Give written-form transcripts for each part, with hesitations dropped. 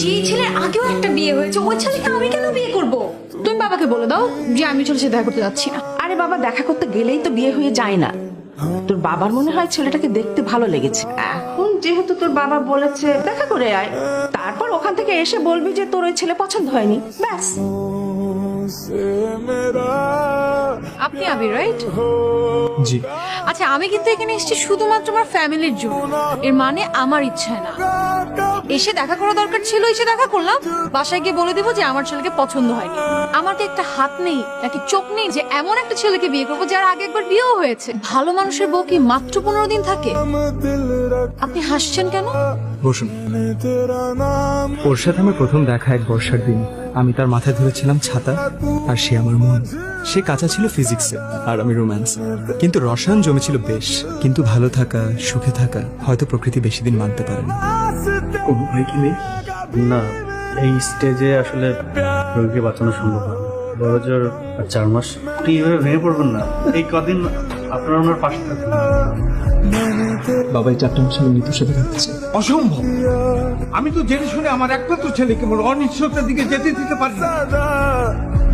যে ছেলের আগেও একটা বিয়ে হয়েছে ওই ছেলেকে আমি কেন বিয়ে করব? তুমি বাবাকে বলে দাও যে আমি ছেলের সাথে দেখা করতে যাচ্ছি না। আরে বাবা, দেখা করতে গেলেই তো বিয়ে হয়ে যায় না। তোর বাবার মনে হয় ছেলেটাকে দেখতে ভালো লেগেছে। এখন যেহেতু তোর বাবা বলেছে দেখা করে আয়, তারপর ওখান থেকে এসে বলবি যে তোর ওই ছেলে পছন্দ হয়নি, ব্যাস। আপনি আবির, রাইট? জি। আচ্ছা, আমি কিন্তু এখানে এসেছি শুধুমাত্র আমার ফ্যামিলির জন্য। এর মানে আমার ইচ্ছায় না। এসে দেখা করা দরকার ছিল, এসে দেখা করলাম। বাসায় গিয়ে বলে দিব যে আমার ছেলেকে পছন্দ হয়নি। আমার কি একটা হাত নেই নাকি চোখ নেই যে এমন একটা ছেলেকে বিয়ে করবো যার আগে একবার বিয়েও হয়েছে? ভালো মানুষের বউ কি মাত্র 15 দিন থাকে? আপনি হাসছেন কেন? বসুন। ওর সাথে আমার প্রথম দেখা এক বর্ষার দিন। আমি তার মাথায় ধরেছিলাম ছাতা, আর সে আমার মন। সে কাঁচা ছিল ফিজিক্সে আর আমি রোম্যান্স, কিন্তু রসায়ন জমেছিল বেশ। কিন্তু ভালো থাকা, সুখে থাকা হয়তো প্রকৃতি বেশি দিন মানতে পারে না। কোনো ভয় কি নেই? না, এই স্টেজে আসলে রোগীকে বাঁচানো সম্ভব না। বড় জোর আর 4 মাস। আপনি এইভাবে ভেঙে পড়বেন না। এই কদিন আপনারা ওনার পাশে থাকবেন। বাবা এই 4টা মাস আমি মৃত্যুর সাথে থাকতে চাই। অসম্ভব। আমি তো জেনে শুনে আমার একমাত্র ছেলেকে বড় অনিশ্চয়তার দিকে যেতে দিতে পারি না।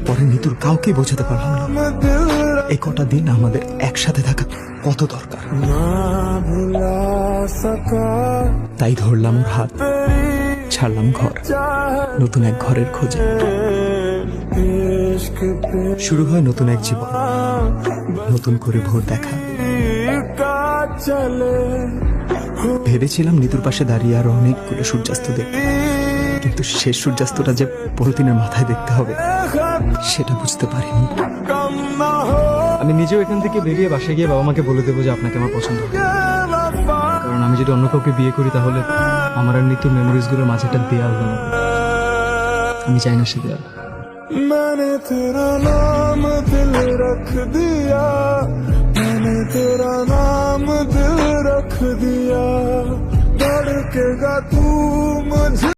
পরে মৃত্যুর কাউকে বোঝাতে পারলাম না এই কটা দিন আমাদের একসাথে থাকা কত দরকার। তাই ধরলাম ওর হাত, ছাড়লাম ঘর, নতুন এক ঘরের খোঁজে। শুরু হয় নতুন এক জীবন, নতুন করে ভোর দেখা। ভেবেছিলাম নিতুর পাশে দাঁড়িয়ে আর অনেকগুলো সূর্যাস্ত দেখতে, কিন্তু শেষ সূর্যাস্তটা যে পরদিনের মাথায় দেখতে হবে সেটা বুঝতে পারিনি। আমি নিজেও এখান থেকে বেরিয়ে বাসায় গিয়ে বাবা মাকে বলে দেবো যে আপনাকে আমার পছন্দ হয়। কারণ আমি যদি অন্য কাউকে বিয়ে করি তাহলে আমার আর নিতুর মেমোরিজ গুলোর মাঝে একটা দেয়াল হলো। আমি চাই না সে দেয়াল। मैंने तेरा नाम दिल रख दिया, मैंने तेरा नाम दिल रख दिया, धड़केगा तू मुझे।